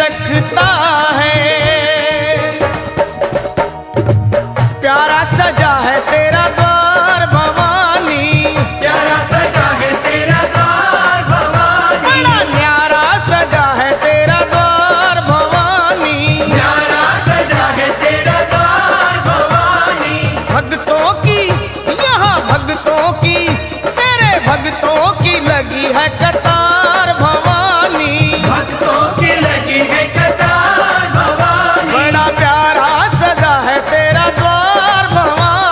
रखता है। प्यारा सजा है तेरा द्वार भवानी, प्यारा सजा है तेरा द्वार भवानी, बड़ा न्यारा सजा है तेरा द्वार भवानी, प्यारा सजा है तेरा द्वार भवानी। भक्तों की यहाँ भक्तों की, तेरे भक्तों की लगी है कतार भवानी, भक्तों की लगी है कतार भवानी, बड़ा प्यारा सजा है तेरा द्वार भवानी।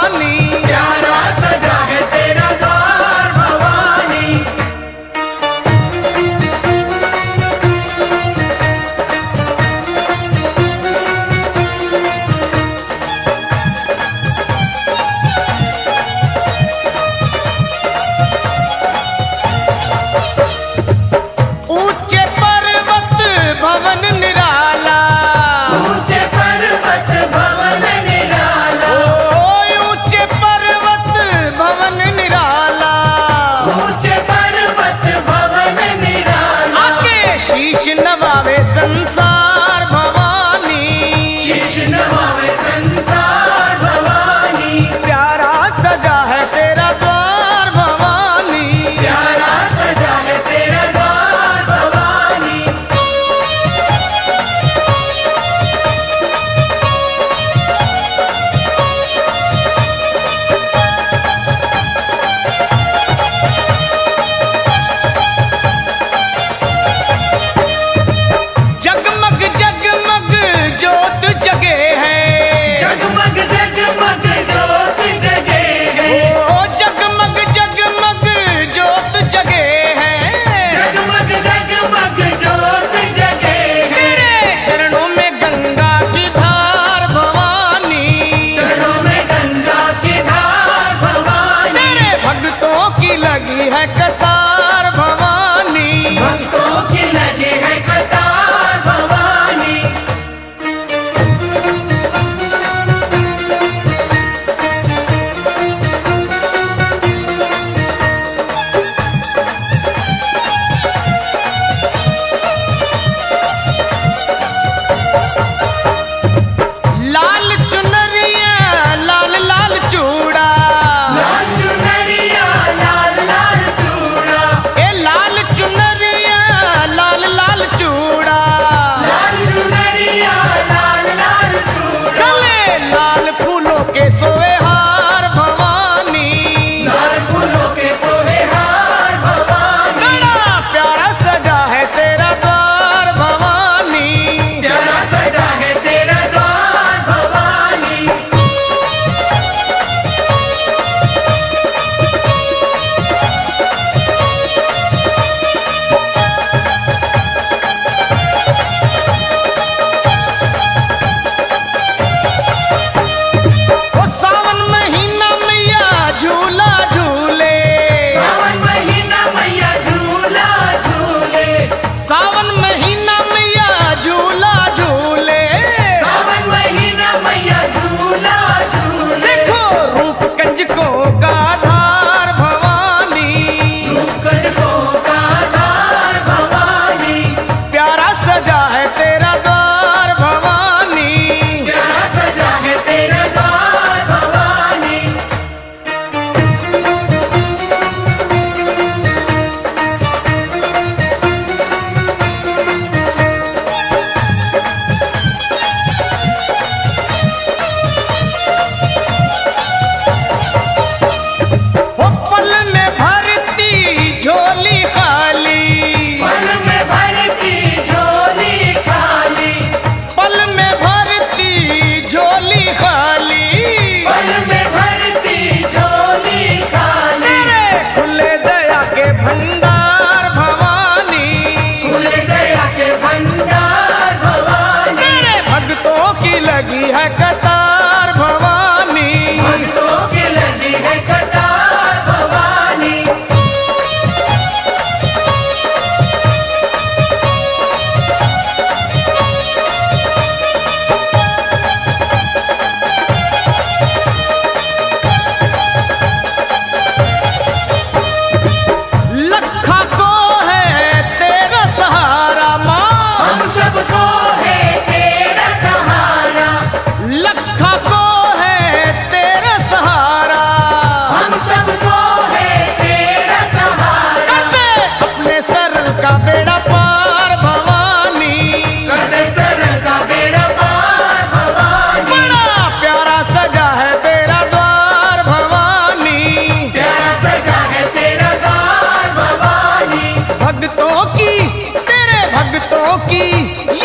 की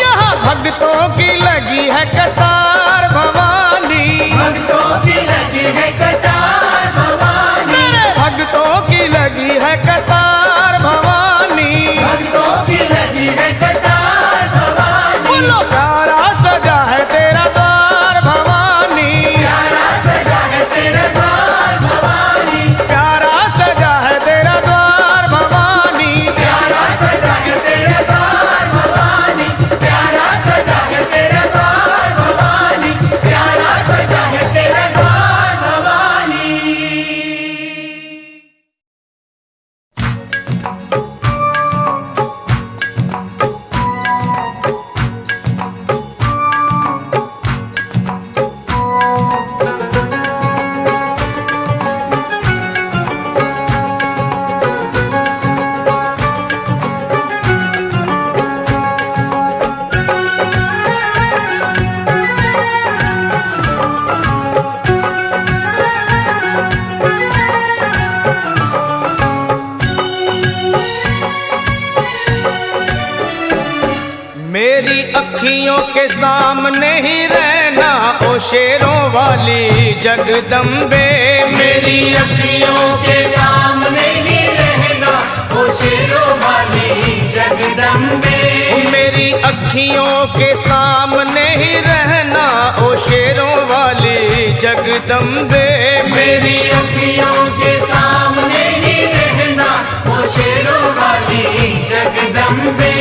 यहाँ भक्तों की लगी है कतार भवानी। भक्तों की लगी है कतार भवानी। तेरे भक्तों की लगी है कतार भवानी। भक्तों की लगी है कतार भवानी। बोलो प्यारा सजा है तेरा द्वार भवानी। प्यारा सजा है तेरा द्वार भवानी। प्यारा सजा है तेरा द्वार भवानी। प्यारा सजा है तेरा द्वार भवानी। प्यारा सजा है तेरा द्वार भवानी। प्यारा सजा है तेरा द्वार भवानी। मेरी अखियों के सामने ही रहना ओ शेरों वाली जगदम्बे। मेरी अखियों के सामने ही रहना ओ शेरों वाली जगदम्बे। मेरी अखियों के सामने ही रहना ओ शेरों वाली जगदम्बे। मेरी अखियों के सामने ही रहना ओ शेरों वाली जगदम्बे।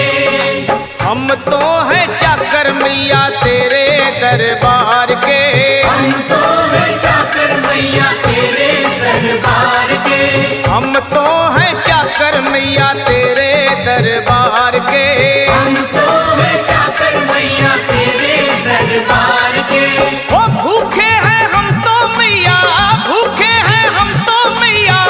हम तो हैं चाकर मैया तेरे दरबार के। हम तो हैं चाकर मैया तेरे दरबार के। हम तो हैं चाकर मैया तेरे दरबार के। हम तो हैं चाकर मैया तेरे दरबार के। ओ भूखे हैं हम तो मैया, भूखे हैं हम तो मैया,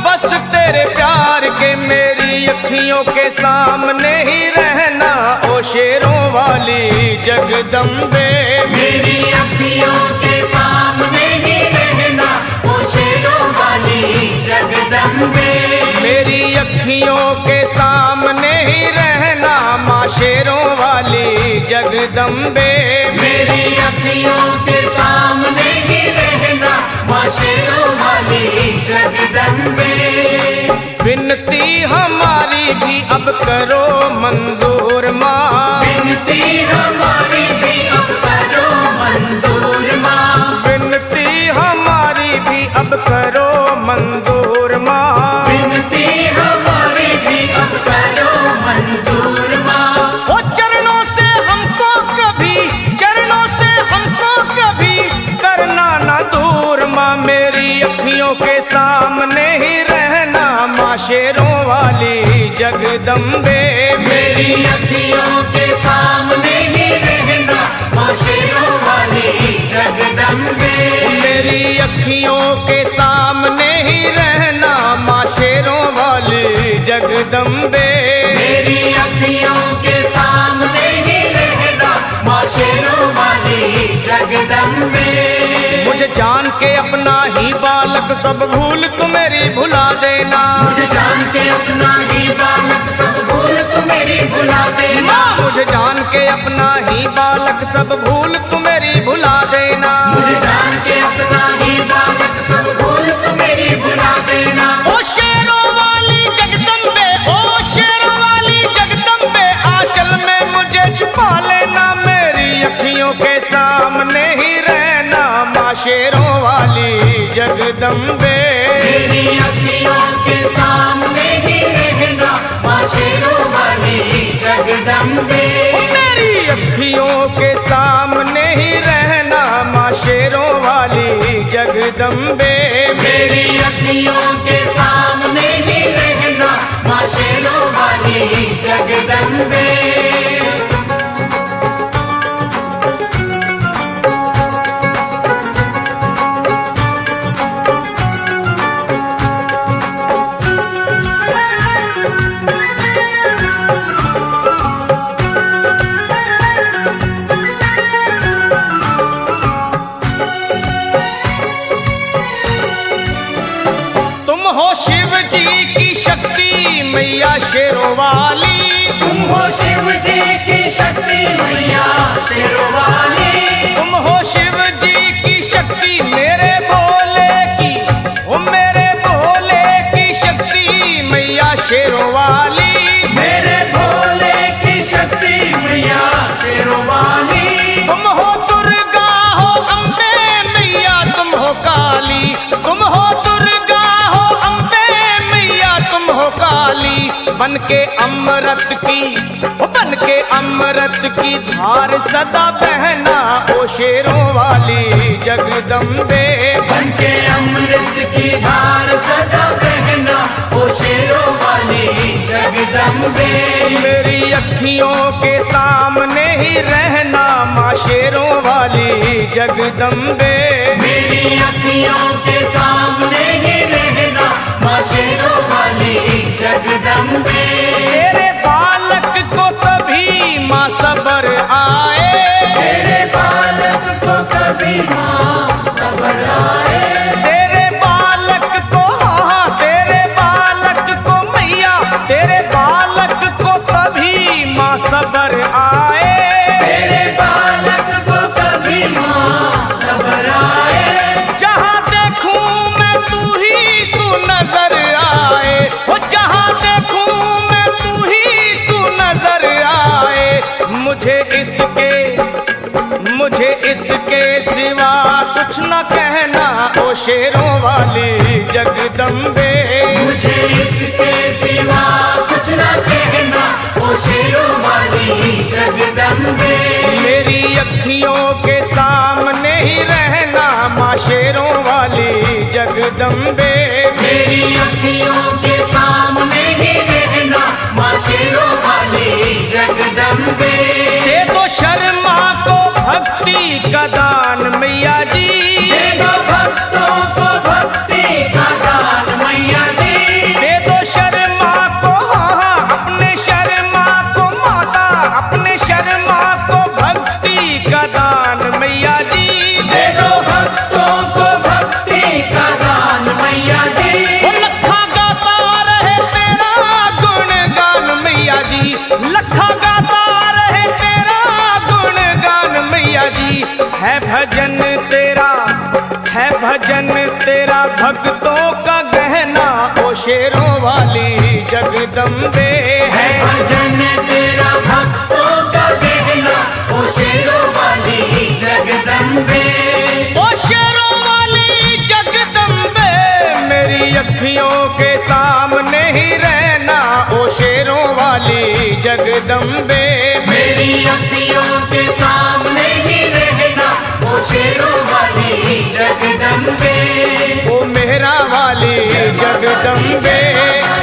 बस तेरे प्यार के। मेरी अखियों के सामने ही रहना ओ शेरों वाली जगदम्बे। मेरी अखियों के सामने ही रहना ओ शेरों वाली जगदम्बे। मेरी अखियों के सामने ही रहना माँ शेरों वाली जगदम्बे। मेरी अखियों के सामने ही रहना माँ शेरों वाली जगदम्बे। विनती हमारी भी अब करो मंजूर माँ। विनती हमारी भी अब करो मंजूर माँ। विनती हमारी भी अब करो मंजूर माँ। विनती हमारी भी अब करो मंजूर माँ। ओ चरणों से हमको कभी, चरणों से हमको कभी करना ना दूर माँ। मेरी अखियों के सामने ही रहना माँ शेरों वाली जगदम्बे। मेरी अखियों के सामने ही रहना माँ शेरों वाली जगदम्बे। मेरी अखियों के सामने ही रहना माँ शेरों वाली जगदम्बे। मेरी अखियों के सामने ही रहना माँ शेरों वाली जगदम्बे। मुझे जान के अपना ही बालक सब भूल तू मेरी भुला देना। मुझे जान के अपना ही बालक सब भूल तू मेरी भुला देना। माँ मुझे जान के अपना ही बालक सब भूल तू मेरी भुला देना। मुझे जान के अपना ही बालक सब भूल तू मेरी भुला देना। ओ शेरों वाली जगदम्बे, ओ शेरों वाली जगदम्बे, आंचल में मुझे छुपा लेना। मेरी अखियों के सामने ही रहना माँ शेरों वाली जगदम्बे। मेरी अखियों के सामने ही रहना माँ शेरों वाली जगदम्बे। मेरी अखियों के सामने ही रहना माँ शेरों वाली जगदम्बे। मेरी अखियों के सामने ही रहना माँ शेरों वाली जगदम्बे। शिव जी की शक्ति मैया शेरों वाली। तुम हो शिव जी की की, बन के अमृत की धार सदा बहना ओ शेरों वाली जगदम्बे। बन के अमृत की धार सदा बहना ओ शेरों वाली जगदम्बे। मेरी अखियों के सामने ही रहना माँ शेरों वाली जगदम्बे। मेरी अखियों के सामने ही रहना माँ शेरों वाली जगदम्बे। तेरे बालक को कभी माँ सबर आए, तेरे बालक को कभी माँ सबर आए। तेरे बालक को, हाँ तेरे बालक को मैया, तेरे बालक को कभी माँ सबर आए। तेरे बालक को कभी माँ सबर आए। जहाँ देखूं मैं तू ही तू नजर आए, हो जहाँ देखूं मैं तू ही तू नजर आए। मुझे इसके सिवा कुछ न कहना ओ शेरों वाली जगदम्बे। मुझे इसके सिवा कुछ न कहना ओ शेरों वाली जगदम्बे। मेरी अखियों के सामने ही रहना माँ शेरों वाली जगदम्बे। मेरी अखियों के सामने ही रहना माँ शेरों वाली जगदम्बे। दे दो शर्मा को भक्ति का दान मैया जी, दे दो भक्तों को भक्ति का दान मैया जी। दे दो शर्मा को, हाँ अपने शर्मा को माता, अपने शर्मा को भक्ति का दान मैया जी। दे दो भक्तों को भक्ति का दान मैया जी। वो लखा गाता रहे तेरा गुणगान मैया जी, लखा गाता रहे तेरा गुणगान मैया जी। है भजन तेरा भक्तों का गहना ओ शेरों वाली जगदम्बे। है भजन तेरा भक्तों का गहना ओ शेरों वाली जगदम्बे। ओ शेरों वाली जगदम्बे। मेरी अखियों के सामने ही रहना ओ शेरों वाली जगदम्बे। मेरी अखियों के सामने ही रहना ओ शेरों वाली जगदम्बे। ओ मेहरा वाली जगदम्बे,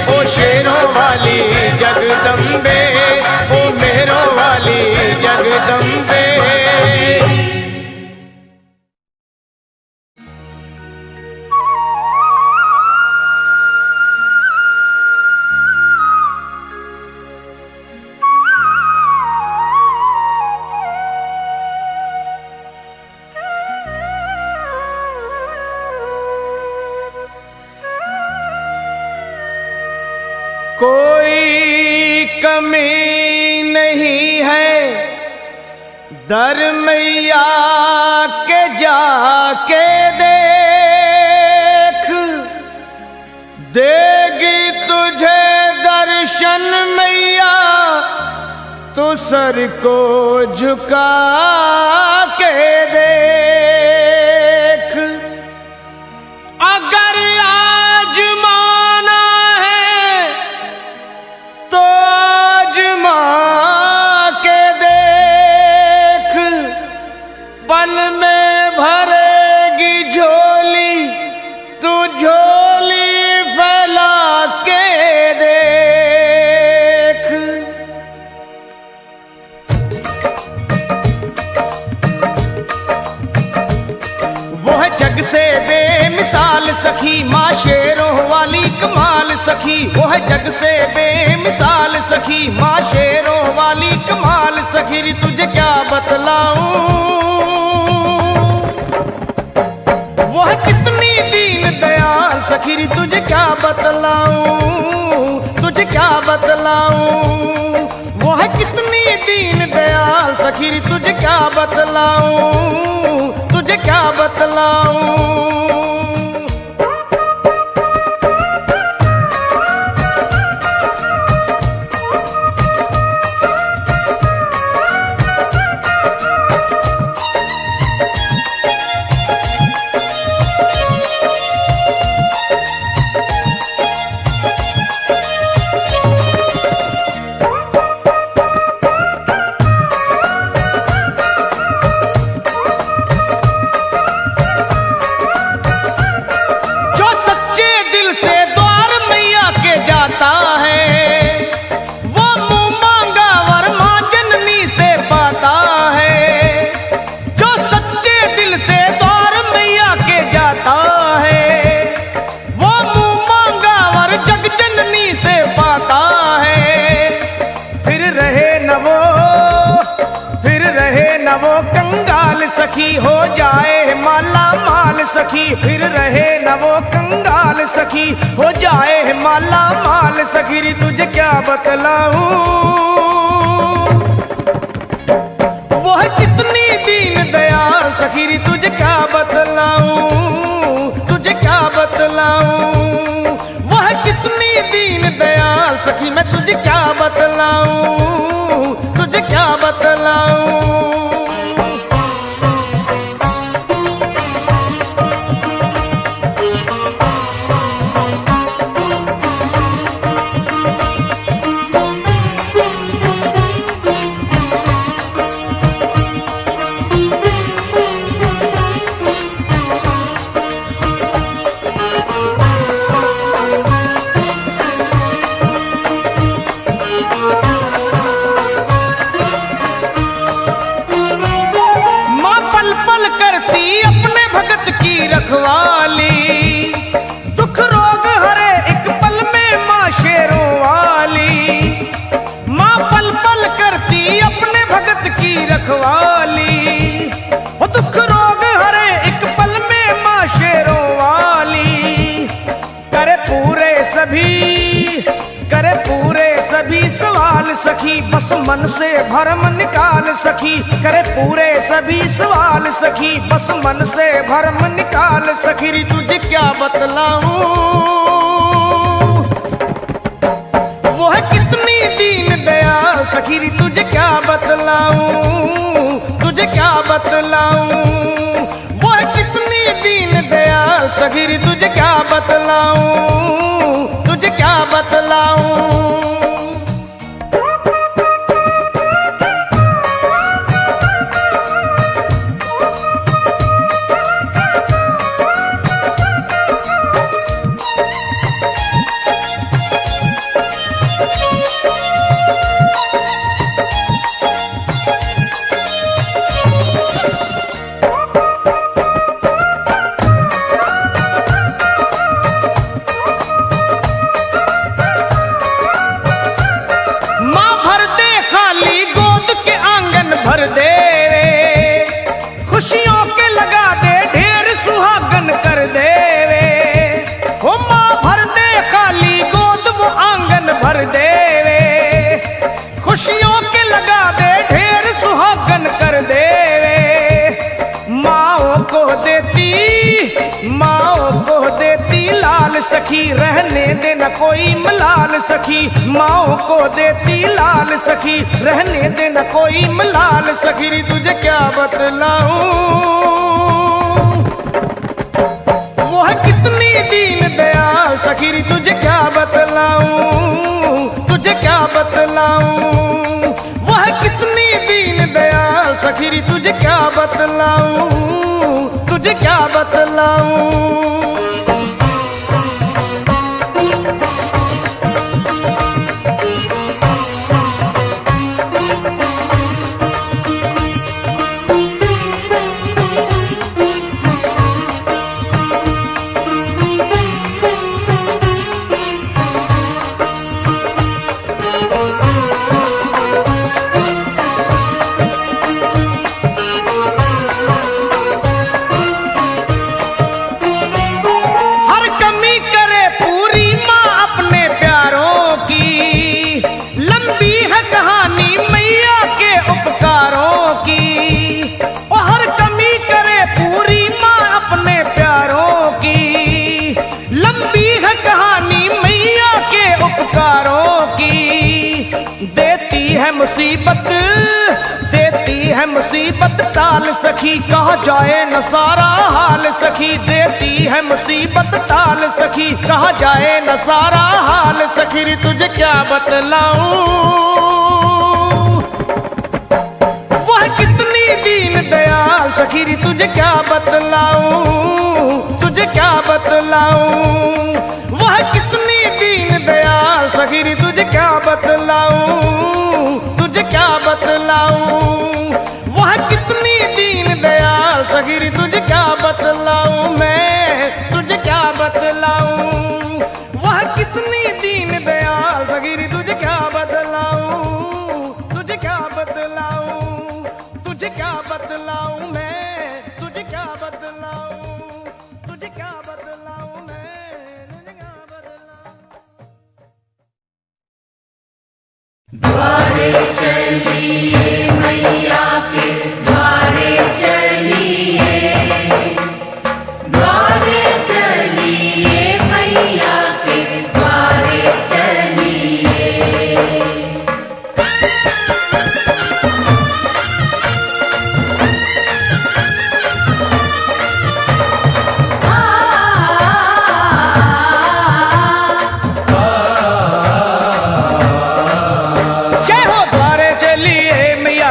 ओ शेरों वाली जगदम्बे, ओ मेहरों वाली जगदम्बे। कोई कमी नहीं है दर मैया के जाके देख, देगी तुझे दर्शन मैया तो सर को झुका के देख। अगर आजमाना है तो आजमा के देख, पल में भरेगी झोली तू झोली फैला के देख। वो है जग से बेमिसाल सखी माँ शेरों वाली कमाल सखी। वो है जग से बेमिसाल सखी माँ शेरों वाली कमाल सखी। री तुझे क्या बतलाऊं, वो है कितनी दीन दयाल सखी। री तुझे क्या बतलाऊं, तुझे क्या बतलाऊं। वो है कितनी दीन दयाल सखी। री तुझे क्या बतलाऊं, तुझे क्या बतलाऊं। सखी हो जाए माला माल सखी, फिर रहे न वो कंगाल सखी, हो जाए माला माल सखी। रे तुझे क्या बतलाऊं वो है कितनी दीन दयाल सखी, रे तुझे क्या बतलाऊं, तुझे क्या बतलाऊं वो है कितनी दीन दयाल सखी, मैं तुझे क्या बतलाऊं, तुझे क्या बतलाऊं। रखवाली दुख रोग हरे एक पल में माँ शेरों वाली, माँ पल पल करती अपने भगत की रखवाली, वो दुख रोग हरे एक पल में माँ शेरों वाली, करे पूरे सवाल सखी, बस मन से भरम निकाल सखी, करे पूरे सभी सवाल सखी, बस मन से भरम निकाल सखी। रे तुझे क्या बतलाऊं वो है कितनी दीन दयाल सखी, रे तुझे क्या बतलाऊं, तुझे क्या बतलाऊं वो है कितनी दीन दयाल सखी, रे तुझे क्या बतलाऊं, तुझे क्या बतलाऊं। भर दे खुशियों के लगा दे ढेर सुहागन कर दे हो, माँ भर दे खाली गोद वो आंगन भर दे, खुशियों के लगा दे ढेर सुहागन कर दे, माँओं को देती लाल सखी, रहने दे न कोई मलाल सखी, माँओं को देती लाल सखी, रहने दे न कोई मलाल सखी। रे तुझे क्या बतलाऊं वो है कितनी दीन दयाल सखी, रे तुझे क्या बतलाऊं, तुझे क्या बतलाऊं वो है कितनी दीन दयाल सखी, रे तुझे क्या बतलाऊं, तुझे क्या बतलाऊं। देती है मुसीबत टाल सखी, कहा जाए न सारा हाल सखी, देती है मुसीबत टाल सखी, कहा जाए न सारा हाल सखी। रे तुझे क्या बतलाऊं वह कितनी दीन दयाल सखी, रे तुझे क्या बतलाऊं, तुझे क्या बतलाऊं वह कितनी दीन दयाल सखी, रे तुझे क्या बतलाऊं, तुझे क्या बतलाऊं वह कितनी दीन दयाल सखी, रे तुझे क्या बतलाऊं मैं, तुझे क्या बतलाऊं वह कितनी दीन दयाल सखी, रे तुझे क्या बतलाऊं, तुझे क्या बतलाऊं, तुझे क्या बतलाऊं मैं।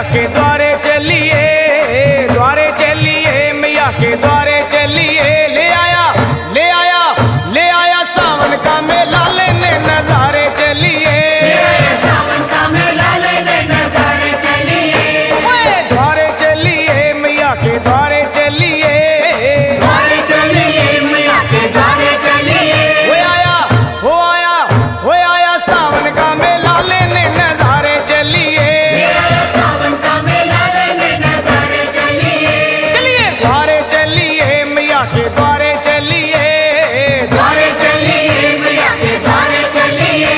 के द्वारे चलिए, द्वारे चलिए मैया के द्वारे चलिए। ले आया ले आया ले आया सावन का मेला लेने नजारे चलिए, सावन का मेला लेने नजारे चलिए। द्वारे चलिए मैया के द्वारे चलिए, द्वारे चलिए मैया के द्वारे चलिए। वो आया वो आया वो आया सावन का मेला लेने नजारे चलिए, सावन का मेला लेने नजारे चलिए। चलिए द्वारे चलिए मैया के द्वारे चलिए, द्वारे चलिए मैया के द्वारे चलिए।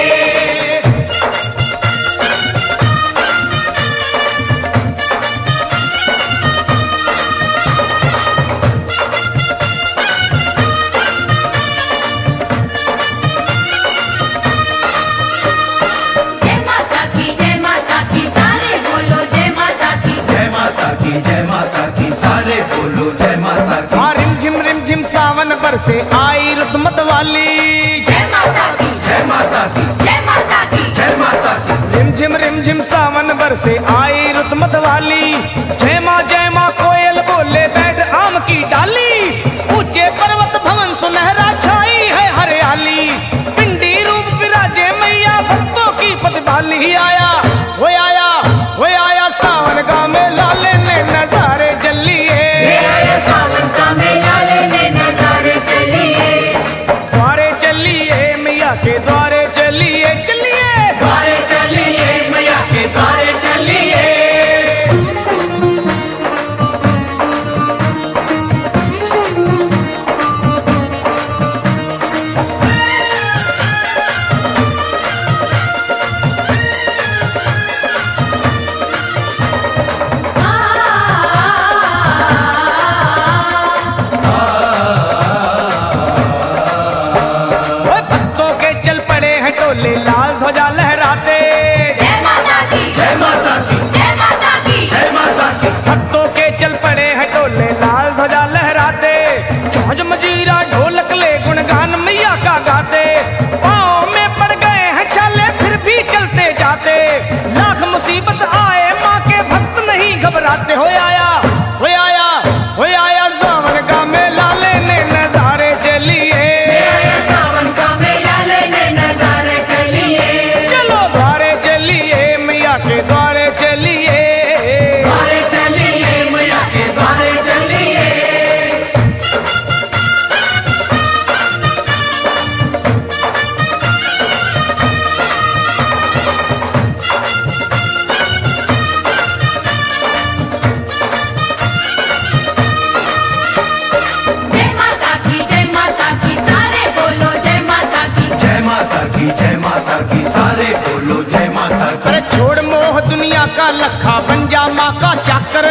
जय माता की सारे बोलो जय माता की। जय माता की जय माता की सारे बोलो जय माता की। हाँ रिम झिम सावन बरसे आई रुत मत वाली, जय माता की जय माता की जय माता की। जय माता की। रिम झिम सावन बरसे आई रुत मत वाली। जय माँ कोयल बोले बैठ आम की डाली, ऊंचे पर्वत भवन सुनहरा छाई है हरियाली। पिंडी रूप विराजे मैया भक्तों की प्रतिभाली। आया वो आया वो आया सावन का मेला लेने नजारे चलिए, सावन का मेला लेने नजारे चलिए। द्वारे चलिए मैया के द्वारे चलिए, चलिए द्वारे चलिए मैया के द्वारे चलिए। ओए भक्तों के चल पड़े हैं टोले लाल ध्वजा लहराते, जय माता की जय माता की जय माता की। जय माता की। भक्तों के चल पड़े हैं टोले लाल ध्वजा लहराते। चौज मजीरा ढोलक ले गुणगान मैया का गाते। पाँव में पड़ गए हैं छाले फिर भी चलते जाते। लाख मुसीबत आए माँ के भक्त नहीं घबराते। हो आया हो आया हो आया सावन का मेला लेने नजारे चलिए, सावन का मेला लेने नजारे चलिए। चलो द्वारे चलिए मैया के द्वारे चलिए, द्वारे चलिए मैया के द्वारे चलिए। जय माता की सारे बोलो जय माता की। जय माता की जय माता की सारे बोलो जय माता की। अरे छोड़ मोह दुनिया का लखा बन जा माँ का चाकर।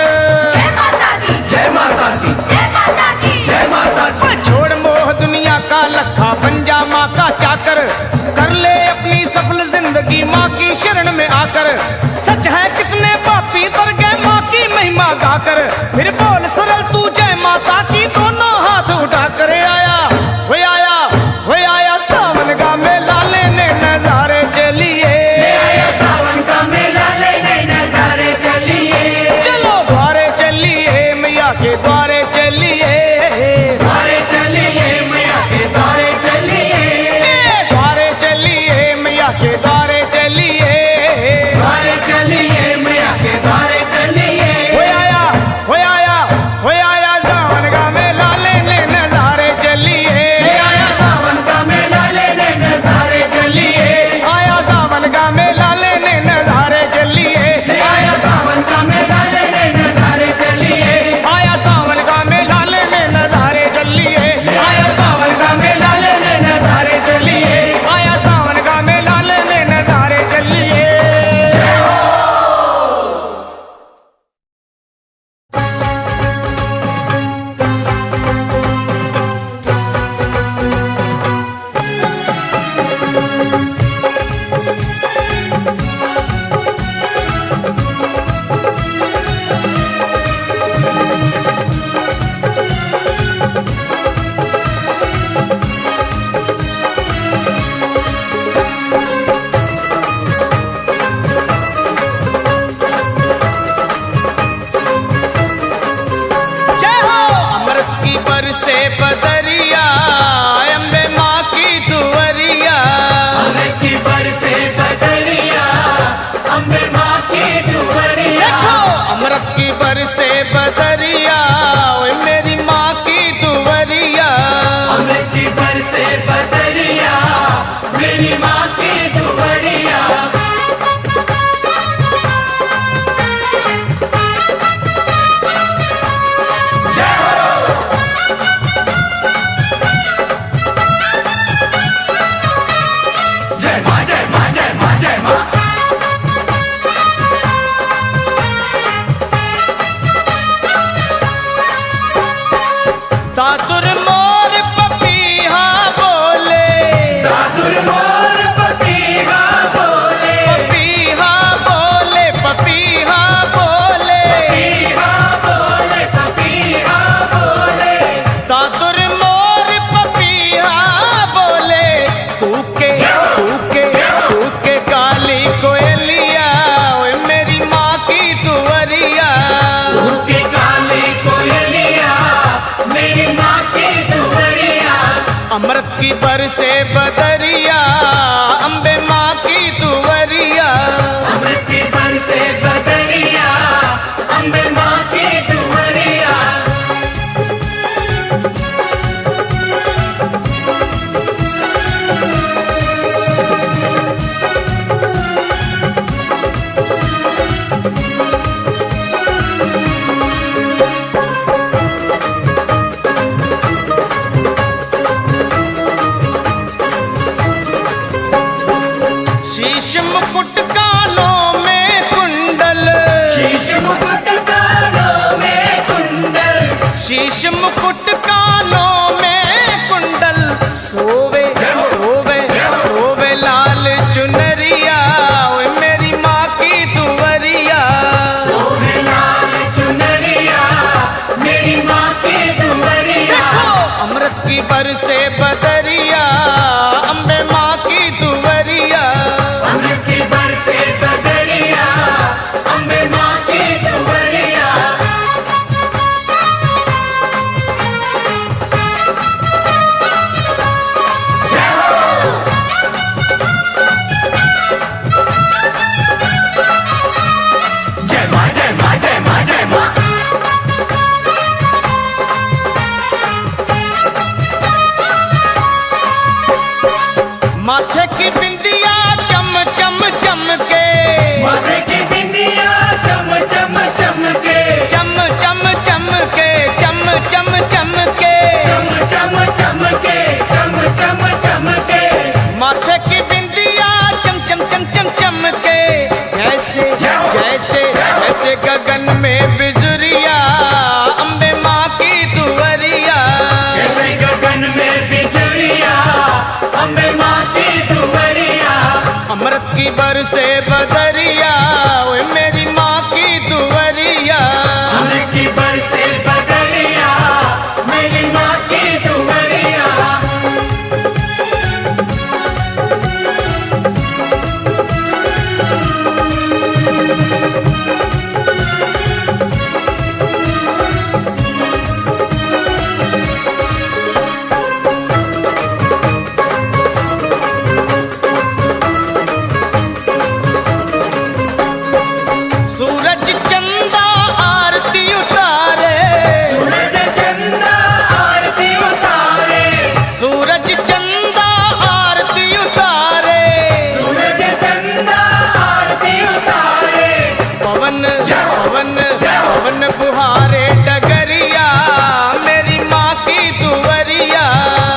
जय माता की जय माता की जय माता की। जय माता की। छोड़ मोह दुनिया का लखा बन जा माँ का चाकर। कर ले अपनी सफल जिंदगी माँ की शरण में आकर। सच है कितने पापी तर गए माँ की महिमा गाकर। फिर बोल सरल तू जय माता की दोनों हाथ उठा कर। आया वो आया वो आया सावन का मेला लेने नजारे चलिए, सावन का मेला लेने नजारे चलिए। चलो द्वारे चलिए मैया के द्वारे चलिए, द्वारे चलिए मैया के द्वारे चलिए। द्वारे चलिए मैया के द्वारे चलिए। द्वारे चलिए मैया के द्वारे चलिए। हो आया हो आया दादुर मोर पपीहा बोले, दादुर मोर पपीहा बोले, पपीहा बोले, पपीहा बोले, पपीहा बोले, पपीहा बोले, दादुर मोर पपीहा बोले, तूके काली कोयलिया, ओए मेरी माँ की दुवरिया, तूके काली कोयलिया, मेरी माँ की दुवरिया, अमृत की बरसे बदरिया, अम्बे माँ की दुवरिया, अमृत की बरसे बदरिया, अम्बे माँ की दुवरिया। शीश मुकुट कानों में कुंडल, शीश मुकुट कानों में कुंडल, शीश मुकुट कानों में कुंडल, सोवे सोवे सोवे लाल चुनरिया, ओए मेरी माँ की दुवरिया, सोहे लाल चुनरिया, मेरी माँ की दुवरिया, अमृत की बरसे बदरिया, अम्बे माँ की दुवरिया, अमृत की बरसे बदरिया, अम्बे माँ की दुवरिया। जय माँ, जय माँ, जय माँ, जय माँ। माथे की बिंदिया चम चम चमके, माथे की बिंदिया चम चम चमके, चम चम चमके, चम चम चमके, चम चम चमके, चम चम चमके, माथे की बिंदिया चम चम चम चम चमके, जैसे जैसे जैसे गगन में बिजुरिया, अम्बे माँ की दुवरिया, जैसे गगन में बिजुरिया, अम्बे माँ की दुवरिया, अमृत की बरसे बदरिया, ओए मेरी माँ की दुवरिया, अमृत की बरसे बदरिया, मेरी माँ की दुवरिया। सूरज चंदा आरती उतारे, सूरज चंदा आरती उतारे, सूरज चंदा आरती उतारे, सूरज चंदा आरती उतारे, पवन पवन पवन बुहारे डगरिया, मेरी माँ की दुवरिया,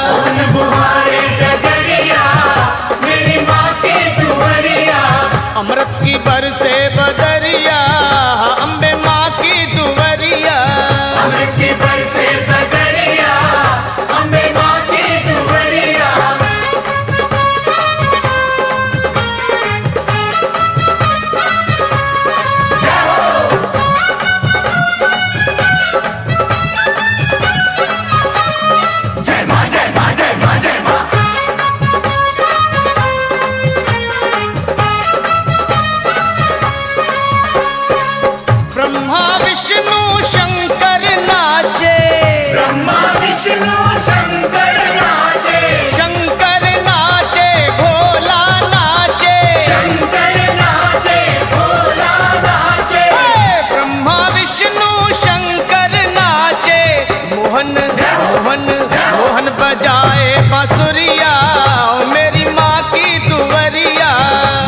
पवन बुहारे डगरिया, मेरी माँ की दुवरिया, अमृत की बरसे बदरिया, अम्बे माँ की दुवरिया, अमृत की बरसे बदरिया, अम्बे माँ की दुवरिया। जय माँ, जय माँ, जय माँ, जय माँ। ब्रह्मा विष्णु शंकर नाचे, ब्रह्मा विष्णु शंकर नाचे, शंकर नाचे भोला नाचे, शंकर नाचे, भोला नाचे, ब्रह्मा विष्णु शंकर नाचे, मोहन मोहन मोहन बजाए बांसुरिया, मेरी माँ की दुवरिया,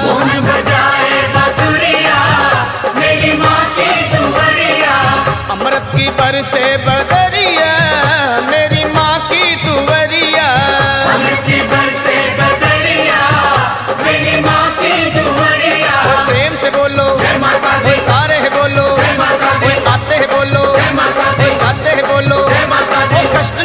मोहन बजाए बांसुरिया, मेरी माँ की दुवरिया, अमृत की बरसे बदरिया, मेरी माँ की दुवरिया, अमृत की बरसे बदरिया, मेरी माँ की दुवरिया। प्रेम से बोलो जय माता दी, सारे है बोलो, जय माता दी, आते हैं बोलो, जय माता दी, गाते हैं बोलो, जय माता दी। कष्ट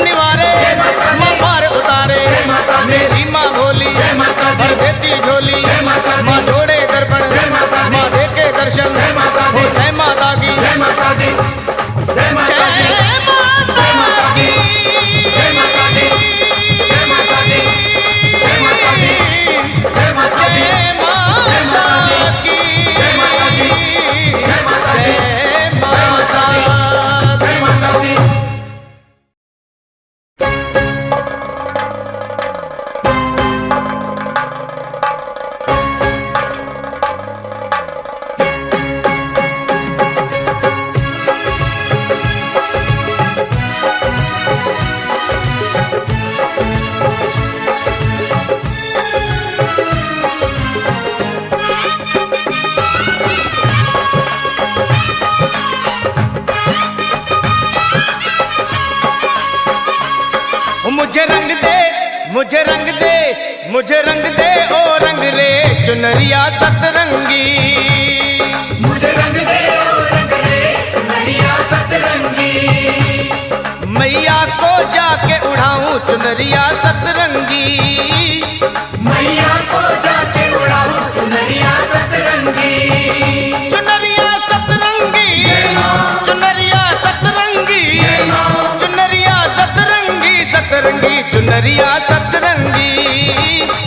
मुझे रंग दे ओ रंग रे चुनरिया सतरंगी। मुझे रंग दे ओ रंग रे चुनरिया सतरंगी। मैया को जाके उड़ाऊं चुनरिया सतरंगी। मैया को जाके उड़ाऊं चुनरिया सतरंगी। चुनरिया सतरंगी, चुनरिया सतरंगी, चुनरिया सतरंगी, सतरंगी चुनरिया सतरंगी,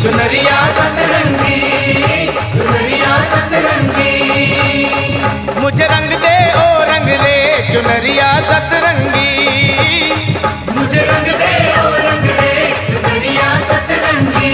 चुनरिया सतरंगी, चुनरिया सतरंगी। मुझे रंग दे ओ रंग रे चुनरिया सतरंगी। मुझे रंग दे ओ रंग रे चुनरिया सतरंगी।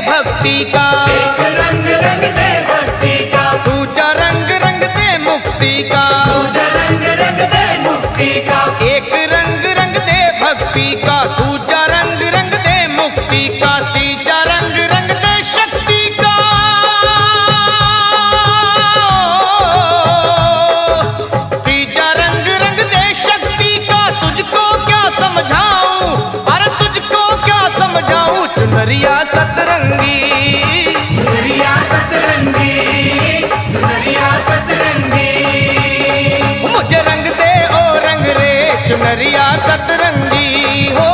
भक्ति का एक रंग रंग दे भक्ति का, दूजा रंग रंग दे मुक्ति का, दूजा रंग रंग दे मुक्ति का। एक रंग रंग दे भक्ति का, दूजा रंग रंग दे मुक्ति का, तीजा रंग रंग दे शक्ति का। तीजा रंग रंग दे शक्ति का, तुझको क्या समझाऊं, अरे तुझको क्या समझाऊं चुनरिया सतरंगी। चुनरिया सतरंगी, चुनरिया सतरंगी। मुझे रंग दे ओ रंग रे चुनरिया सतरंगी हो।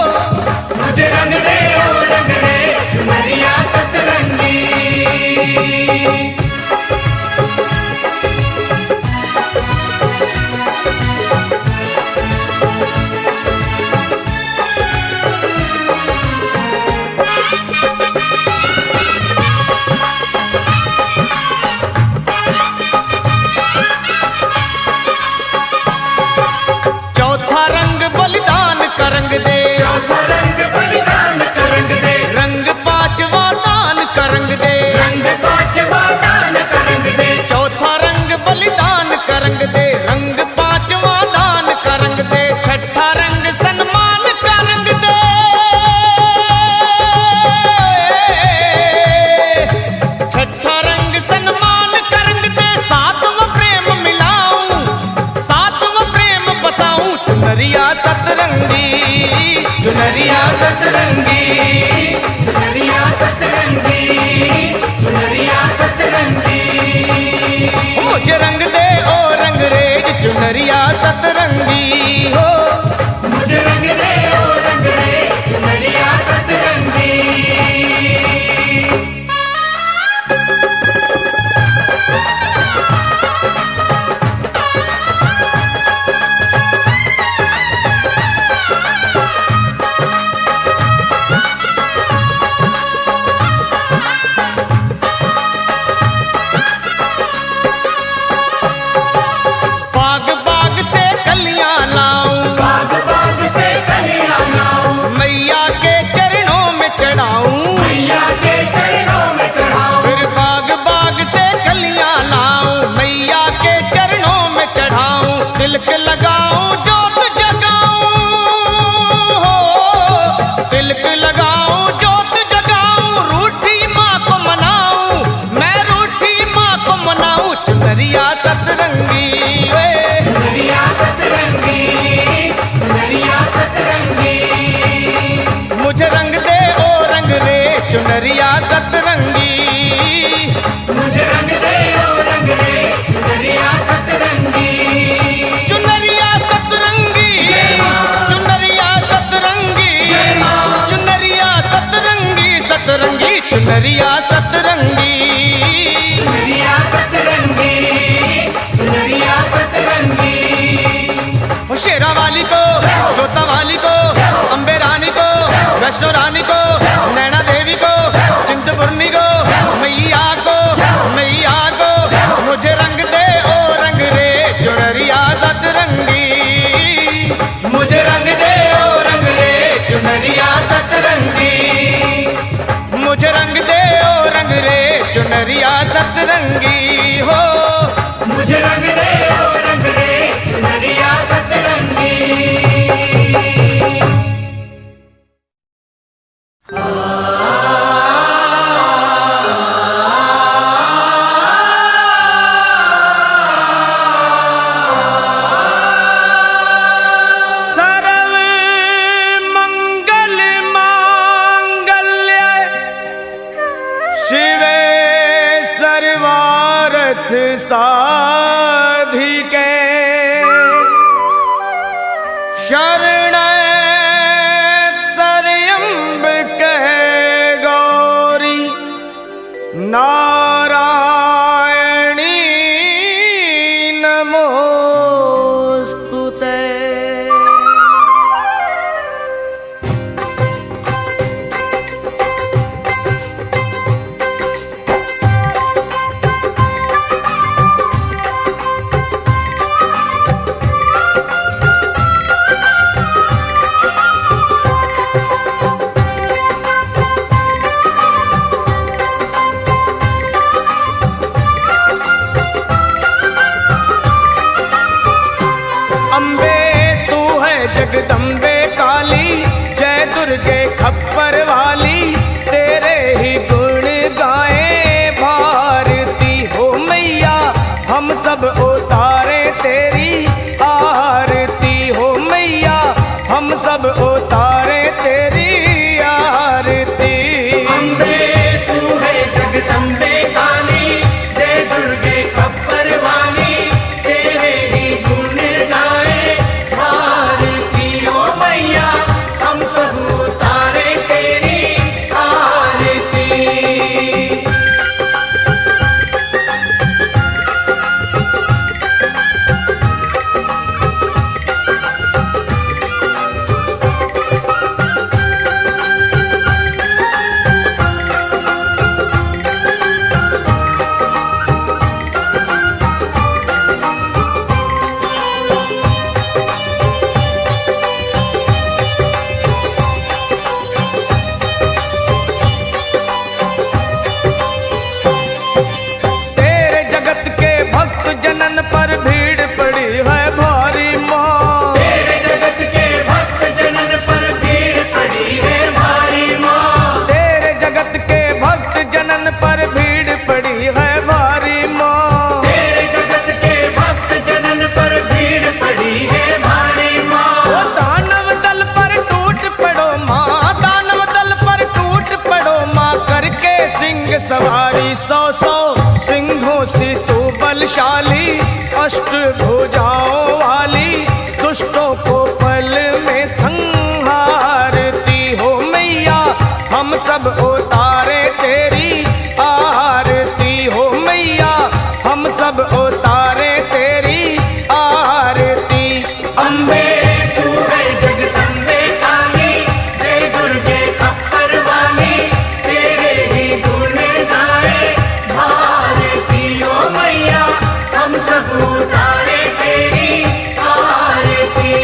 मुझे रंग दे ओ रंग रे चुनरिया सतरंगी। चौथा रंग बलिदान का रंग दे, चौथा रंग बलिदान का रंग दे, रंग पांचवा दान का रंग दे, रंग पांचवा दान का रंग दे। चौथा रंग बलिदान का रंग दे, रंग पांचवा दान का रंग दे, छठा रंग सन्मान का रंग दे, छठा रंग सन्मान का रंग दे, सातवां प्रेम मिलाऊं, सातवां प्रेम बताऊं चुनरिया सतरंगी। चुनरिया सतरंगी, चुनरिया सतरंगी, चुनरिया सतरंगी। मुझे रंग दे ओ रंग रे चुनरिया सतरंगी हो। मुझे रंग दे ओ रंग रे चुनरिया सतरंगी। बाग बाग से कलियां लाऊं, बाग बाग से कलियां लाऊं, मैया के चरणों में चढ़ाऊं, मैया के चरणों में चढ़ाऊं। फिर बाग बाग से कलियां लाऊं, मैया के चरणों में चढ़ाऊं, तिलक लगाऊं जोत जगाऊं हो, तिलक लगाऊं जोत जगाऊं, रूठी माँ को मनाऊं, मैं रूठी माँ को मनाऊं चुनरिया सतरंगी। चुनरिया सतरंगी, चुनरिया सतरंगी। मुझे रंग दे ओ रंग रे चुनरिया सतरंगी। मुझे रंग दे ओ रंग रे चुनरिया सतरंगी। चुनरिया सतरंगी, चुनरिया सतरंगी, चुनरिया सतरंगी, सतरंगी चुनरिया सतरंगी। चुनरिया सतरंगी, चुनरिया सतरंगी। ओ शेरा वाली को, जोता वाली को, अम्बे रानी को, वैष्णो रानी को, नैना देवी को, चिंतपूर्णी को, मैया को, मैया को। मुझे रंग दे ओ रंग रे चुनरिया सतरंगी। मुझे रंग दे ओ रंग रे चुनरिया सतरंगी। मुझे रंग दे ओ रंग रे चुनरिया सतरंगी हो। मुझे साधिके शरण त्र्यंबके गौरी नारायणी नमोस्तुते। जगदम्बे काली जय दुर्गे खप्पर वाली, तेरे ही गुण गाए भारती हो मैया। हम सब उतारे तेरी आरती हो मैया, हम सब उतारे तेरी आरती। अम्बे तू है जगदम्बे काली जय दुर्गे खप्पर वाली, तेरे ही गुण गाए भारती हो मैया। हम सब उतारे तेरी आरती। तेरे जगत के भक्त जनन पर भीड़ पड़ी है भारी माँ। तेरे जगत के भक्त जनन पर भीड़ पड़ी है भारी माँ। तेरे जगत के भक्त जनन पर भीड़ पड़ी है भारी माँ। तेरे जगत के भक्त जनन पर भीड़ पड़ी है भारी माँ। ओ दानव दल पर टूट पड़ो माँ, दानव दल पर टूट पड़ो माँ। करके सिंह सवारी सौ सौ सिंहों से तू बलशाली, अष्ट भुजाओं वाली दुष्टों को पल में संहारती हो मैया। हम सब उतारे तेरी आरती हो मैया, हम सब उतारे तेरी आरती। अम्बे तू है जगदम्बे काली जय दुर्गे खप्पर वाली, तेरे ही गुण गाए भारती हो मैया। हम सब उतारे तेरी आरती।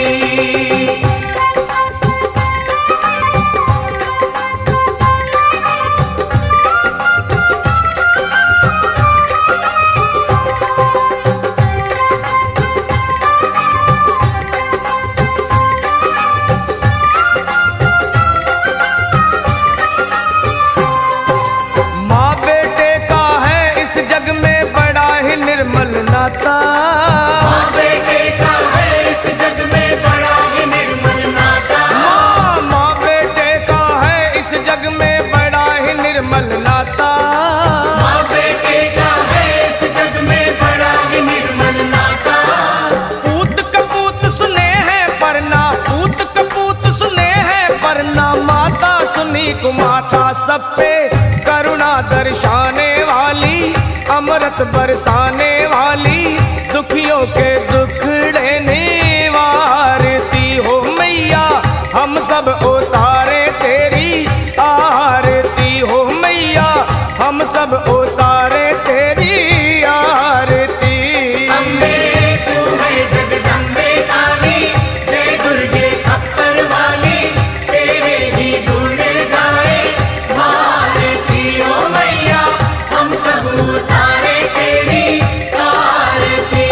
माँ बेटे का है इस जग में बड़ा ही निर्मल नाता। माँ बेटे का है इस जग में बड़ा ही निर्मल नाता। माँ बेटे का है इस जग में बड़ा ही निर्मल नाता। माँ बेटे का है इस जग में बड़ा ही निर्मल नाता। पूत कपूत सुने हैं परना, पूत कपूत सुने हैं परना। माता सुनी कुमाता सब पे करुणा दर्शाने वाली, अमृत बरसाने वाली दुखियों के दुखड़े निवारती हो मैया। हम सब उतारे तेरी आरती हो मैया, हम सब उतारे तेरी आरती। अम्बे तू है जगदम्बे काली जय दुर्गे खप्पर वाली, तेरे ही गुण गाए भारती हो मैया। हम सब उतारे तेरी आरती।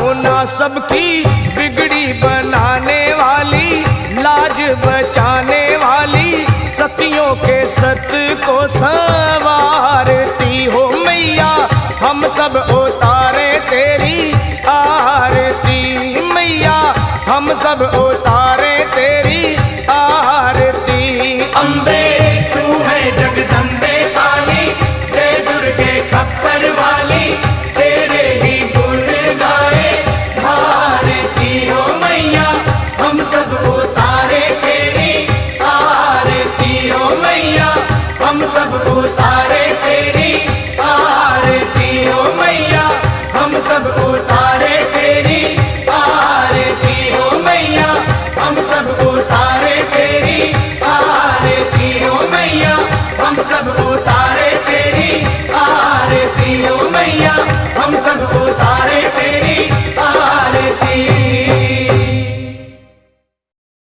हो ना सबकी